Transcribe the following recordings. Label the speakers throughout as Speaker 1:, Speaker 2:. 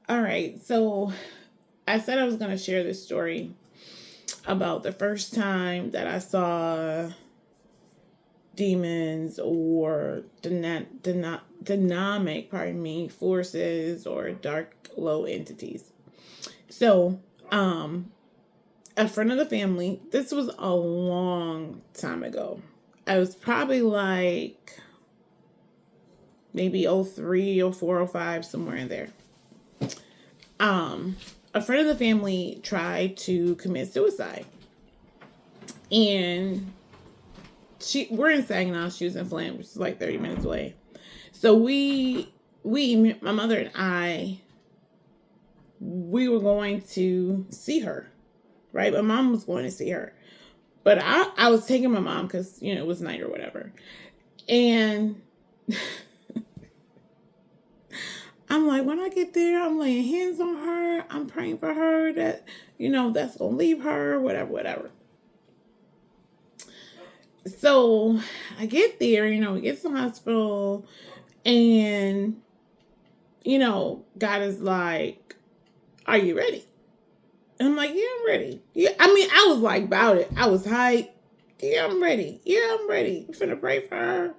Speaker 1: All right. So I said I was going to share this story about the first time that I saw demons or dynamic, forces or dark low entities. So, a friend of the family, this was a long time ago. I was probably like maybe 03, 04, 05, somewhere in there. Um, a friend of the family tried to commit suicide. And we're in Saginaw, she was in Flint, which is like 30 minutes away. So my mother and I, we were going to see her, right? My mom was going to see her. But I was taking my mom because, it was night or whatever. And I'm like, when I get there, I'm laying hands on her. I'm praying for her that, that's going to leave her, whatever. So I get there, we get to the hospital, and, God is like, are you ready? And I'm like, yeah, I'm ready. Yeah, I was like about it. I was hyped. Yeah, I'm ready. I'm finna pray for her.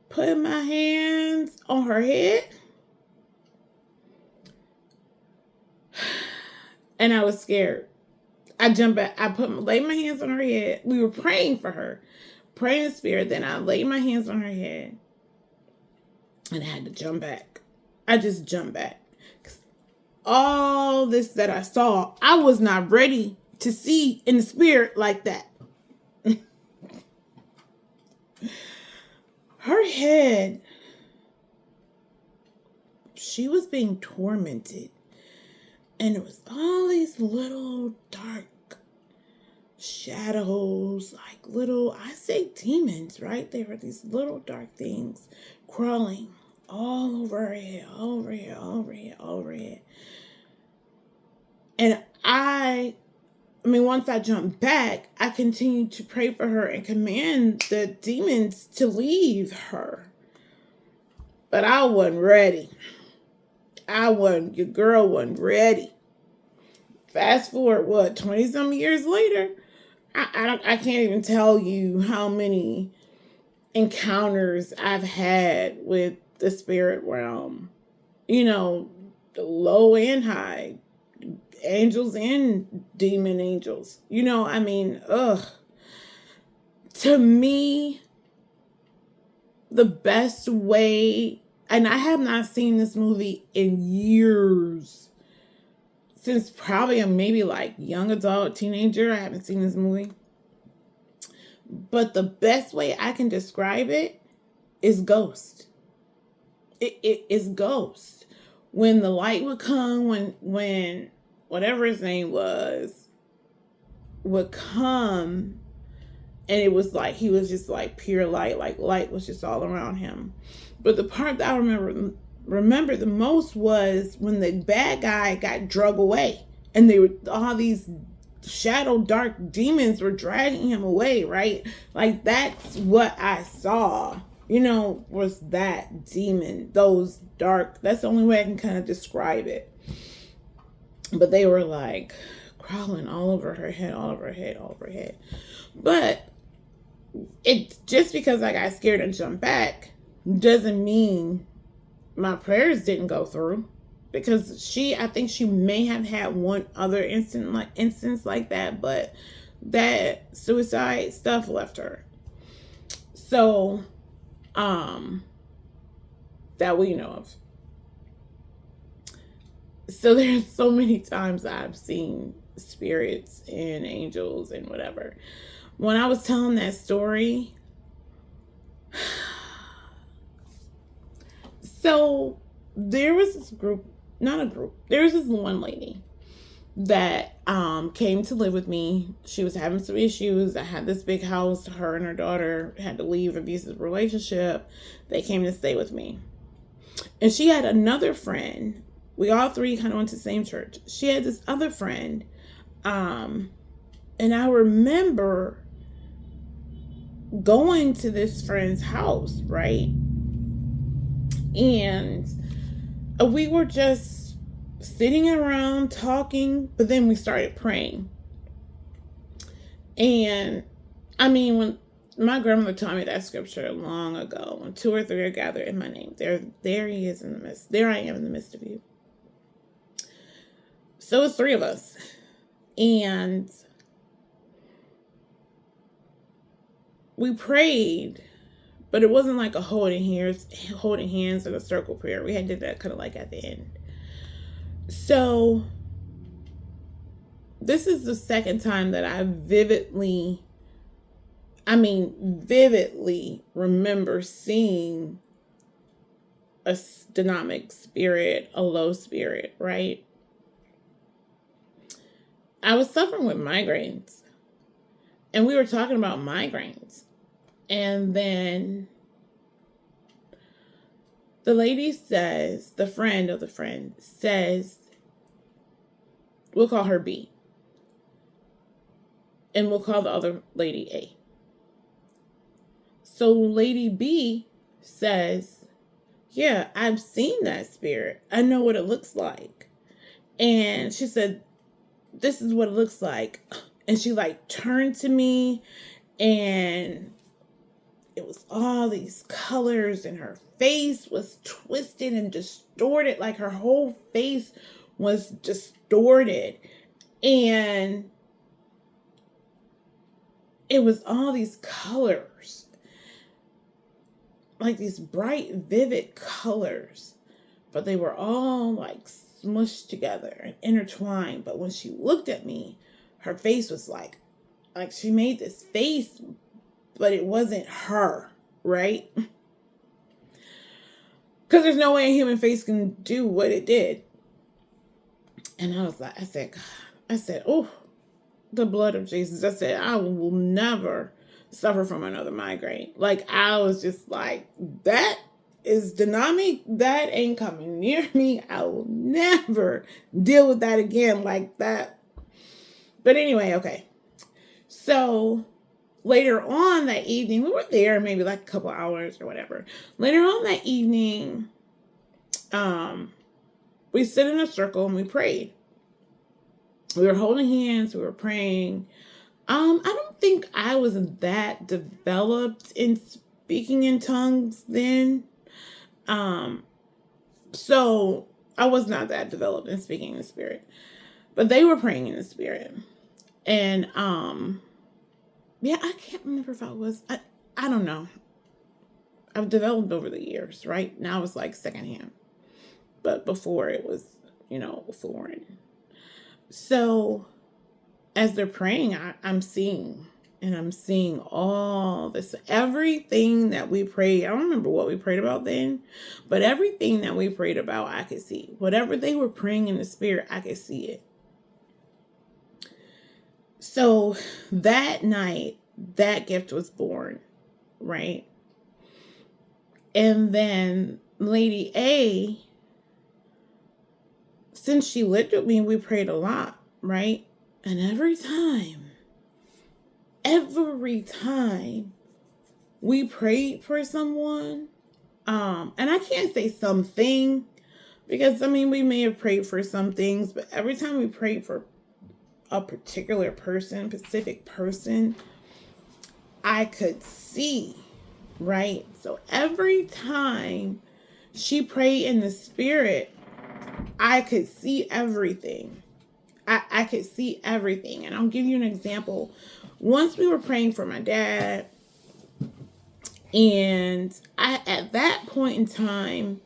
Speaker 1: Putting my hands on her head. And I was scared. I jumped back. Laid my hands on her head. We were praying for her. Praying in spirit. Then I laid my hands on her head. And I had to jump back. I just jumped back. All this that I saw, I was not ready to see in the spirit like that. Her head, she was being tormented. And it was all these little dark shadows, like little, I say demons, right? They were these little dark things crawling all over her head, all over her head. And once I jumped back, I continued to pray for her and command the demons to leave her. But I wasn't ready. Your girl wasn't ready. Fast forward, 20-some years later, I can't even tell you how many encounters I've had with the spirit realm. Low and high. Angels and demon angels. To me, the best way, and I have not seen this movie in years. Since probably maybe like young adult, teenager, I haven't seen this movie. But the best way I can describe it is Ghost. It is Ghost. When the light would come, when whatever his name was, would come, and it was like he was just like pure light, like light was just all around him. But the part that I remember the most was when the bad guy got drug away, and they were all these shadow dark demons were dragging him away, right? Like that's what I saw, was that demon, those dark, that's the only way I can kind of describe it. But they were like crawling all over her head. But it's just because I got scared and jumped back doesn't mean my prayers didn't go through, because I think she may have had one other instance like that, but that suicide stuff left her. So, that we know of. So there's so many times I've seen spirits and angels and whatever. When I was telling that story, so there was this there was this one lady that came to live with me. She was having some issues. I had this big house. Her and her daughter had to leave an abusive relationship. They came to stay with me. And she had another friend. We all three kind of went to the same church. She had this other friend. And I remember going to this friend's house, right? And we were just sitting around talking, but then we started praying. And I mean, when my grandmother taught me that scripture long ago, when 2 or 3 are gathered in my name, there he is in the midst. There I am in the midst of you. So it's 3 of us. And we prayed, but it wasn't like a holding hands in a circle prayer. We had did that kind of like at the end. So this is the second time that I vividly remember seeing a dynamic spirit, a low spirit, right? I was suffering with migraines, and we were talking about migraines. And then the lady says, the friend of the friend says, we'll call her B. And we'll call the other lady A. So Lady B says, yeah, I've seen that spirit. I know what it looks like. And she said, this is what it looks like. And she like turned to me, and it was all these colors, and her face was twisted and distorted. Like her whole face was distorted. And it was all these colors, like these bright, vivid colors, but they were all like smushed together and intertwined. But when she looked at me, her face was like she made this face, but it wasn't her, right? Because there's no way a human face can do what it did. And I said, oh, the blood of Jesus. I said, I will never suffer from another migraine. Like, I was just like, that is dynamic. That ain't coming near me. I will never deal with that again like that. But anyway, okay. So later on that evening, we were there maybe like a couple hours or whatever. Later on that evening, we sit in a circle and we prayed. We were holding hands. We were praying. I don't think I was that developed in speaking in tongues then. So I was not that developed in speaking in the spirit, but they were praying in the spirit. And, yeah, I can't remember if I don't know. I've developed over the years, right? Now it's like secondhand, but before it was, foreign. So as they're praying, I'm seeing all this, everything that we prayed. I don't remember what we prayed about then, but everything that we prayed about, I could see. Whatever they were praying in the spirit, I could see it. So that night, that gift was born, right? And then Lady A, since she lived with me, we prayed a lot, right? And every time we prayed for someone, and I can't say something, because we may have prayed for some things, but every time we prayed for a particular person, specific person, I could see, right? So every time she prayed in the spirit, I could see everything. I could see everything. And I'll give you an example. Once we were praying for my dad, and at that point in time,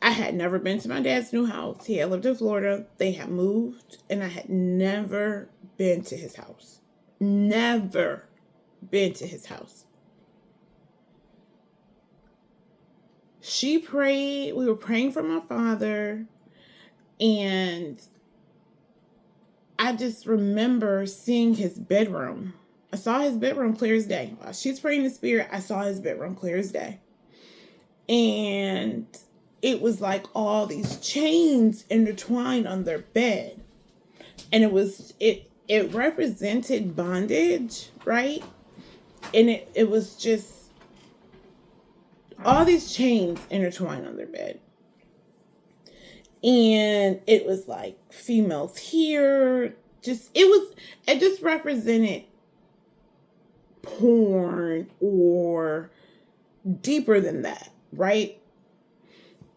Speaker 1: I had never been to my dad's new house. He had lived in Florida. They had moved, and I had never been to his house. Never been to his house. She prayed. We were praying for my father, and I just remember seeing his bedroom. I saw his bedroom clear as day. While she's praying in the spirit, I saw his bedroom clear as day. And it was like all these chains intertwined on their bed. And it represented bondage, right? And it was just all these chains intertwined on their bed. And it was like females here. It just represented porn or deeper than that, right?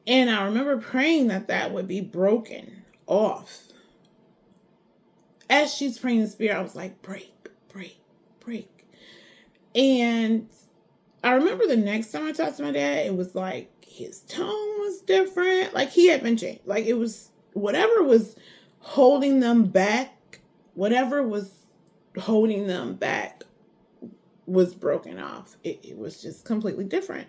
Speaker 1: And I remember praying that that would be broken off. As she's praying in the spirit, I was like, break, break, break. And I remember the next time I talked to my dad, it was like his tone was different. Like he had been changed. Like it was whatever was holding them back, whatever was holding them back was broken off. It was just completely different.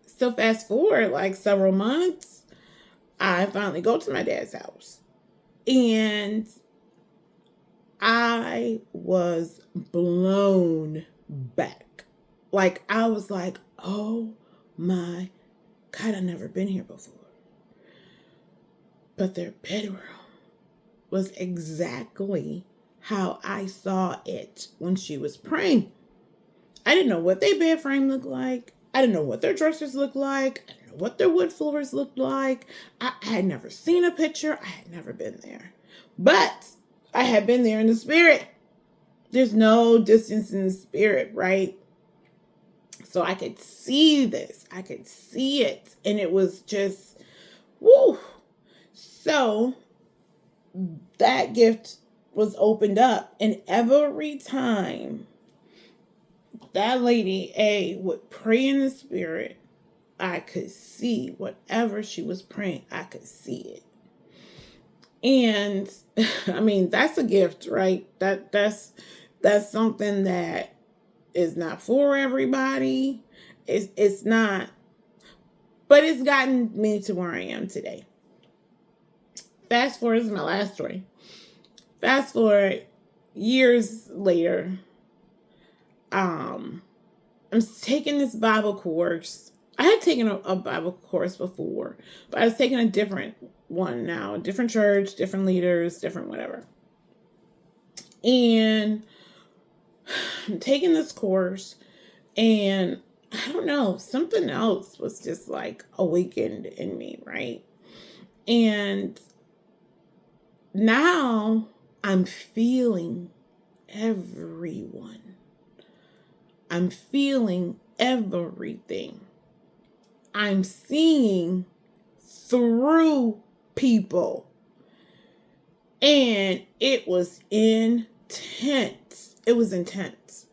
Speaker 1: So fast forward like several months, I finally go to my dad's house. And I was blown back. Like, I was like, oh my God, I've never been here before. But their bedroom was exactly how I saw it when she was praying. I didn't know what their bed frame looked like. I didn't know what their dressers looked like. I didn't know what their wood floors looked like. I had never seen a picture. I had never been there. But I had been there in the spirit. There's no distance in the spirit, right? So I could see this. I could see it. And it was just, woo. So that gift was opened up. And every time that lady, A, would pray in the spirit, I could see whatever she was praying. I could see it. And I mean, that's a gift, right? That's something that is not for everybody. It's not, but it's gotten me to where I am today. Fast forward, this is my last story. Fast forward years later, I'm taking this Bible course. I had taken a Bible course before, but I was taking a different one now, different church, different leaders, different whatever. And I'm taking this course, and I don't know, something else was just like awakened in me, right? And now I'm feeling everyone. I'm feeling everything. I'm seeing through people. And it was intense. It was intense.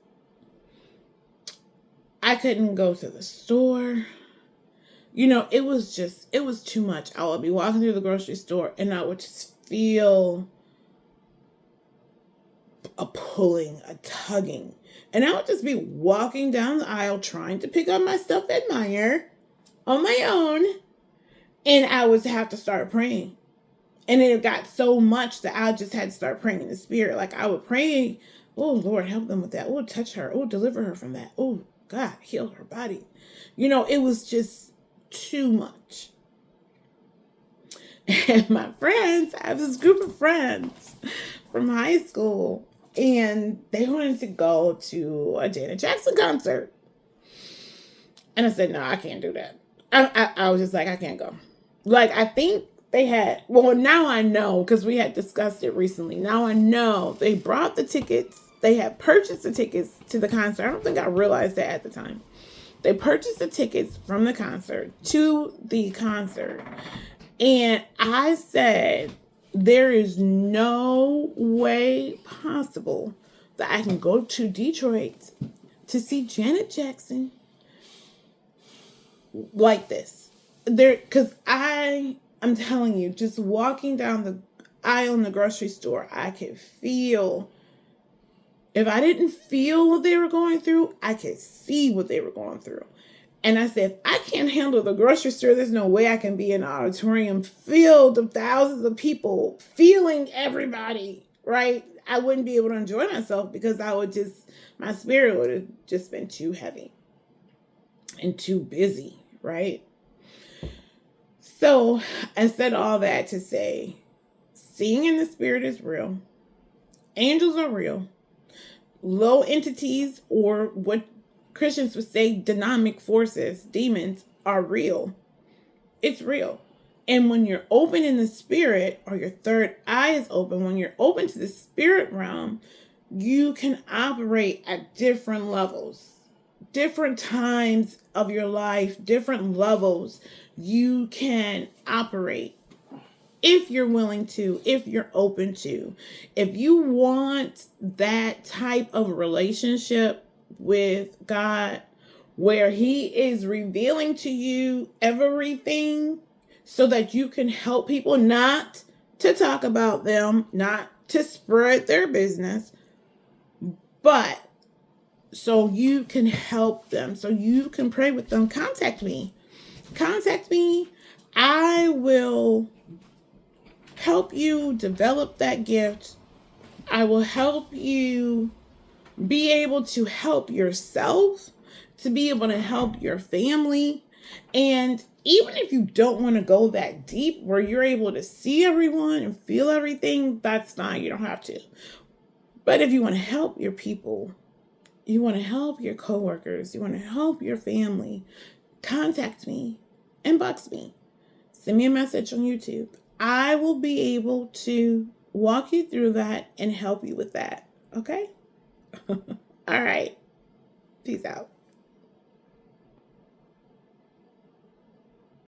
Speaker 1: I couldn't go to the store. You know, it was too much. I would be walking through the grocery store and I would just feel a pulling, a tugging. And I would just be walking down the aisle trying to pick up my stuffed Meyer on my own. And I would have to start praying. And it got so much that I just had to start praying in the spirit. Like I would pray, oh Lord, help them with that. Oh, touch her. Oh, deliver her from that. Oh, God, heal her body. You know, it was just too much. And my friends, I have this group of friends from high school, and they wanted to go to a Janet Jackson concert. And I said, no, I can't do that. I was just like, I can't go. Like, I think they had, well, now I know, because we had discussed it recently. Now I know they brought the tickets. They had purchased the tickets to the concert. I don't think I realized that at the time. They purchased the tickets from the concert to the concert. And I said, there is no way possible that I can go to Detroit to see Janet Jackson like this. Because I'm telling you, just walking down the aisle in the grocery store, I could feel, if I didn't feel what they were going through, I could see what they were going through. And I said, if I can't handle the grocery store, there's no way I can be in an auditorium filled of thousands of people, feeling everybody, right? I wouldn't be able to enjoy myself because my spirit would have just been too heavy and too busy, right? So I said all that to say, seeing in the spirit is real. Angels are real. Low entities, or what Christians would say demonic forces, demons, are real. It's real. And when you're open in the spirit, or your third eye is open, when you're open to the spirit realm, you can operate at different levels, different times of your life, different levels. You can operate if you're willing to, if you're open to. If you want that type of relationship with God where He is revealing to you everything so that you can help people, not to talk about them, not to spread their business, but so you can help them, so you can pray with them, contact me. Contact me. I will help you develop that gift. I will help you be able to help yourself, to be able to help your family. And even if you don't want to go that deep where you're able to see everyone and feel everything, that's fine. You don't have to. But if you want to help your people, you want to help your coworkers, you want to help your family, contact me, inbox me, send me a message on YouTube. I will be able to walk you through that and help you with that. Okay? All right. Peace out.